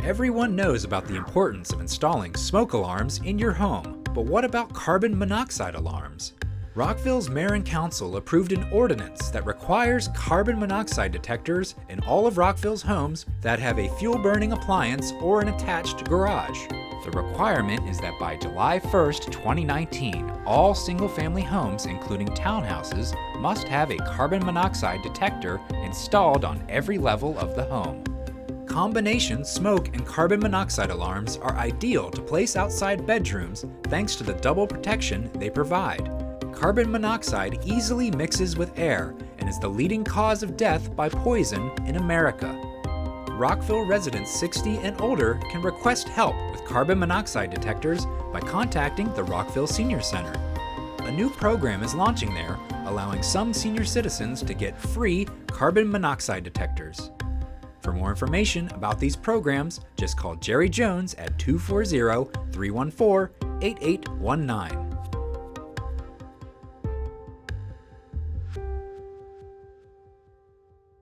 Everyone knows about the importance of installing smoke alarms in your home, but what about carbon monoxide alarms? Rockville's Mayor and Council approved an ordinance that requires carbon monoxide detectors in all of Rockville's homes that have a fuel-burning appliance or an attached garage. The requirement is that by July 1st, 2019, all single-family homes, including townhouses, must have a carbon monoxide detector installed on every level of the home. Combination smoke and carbon monoxide alarms are ideal to place outside bedrooms thanks to the double protection they provide. Carbon monoxide easily mixes with air and is the leading cause of death by poison in America. Rockville residents 60 and older can request help with carbon monoxide detectors by contacting the Rockville Senior Center. A new program is launching there, allowing some senior citizens to get free carbon monoxide detectors. For more information about these programs, just call Jerry Jones at 240-314-8819.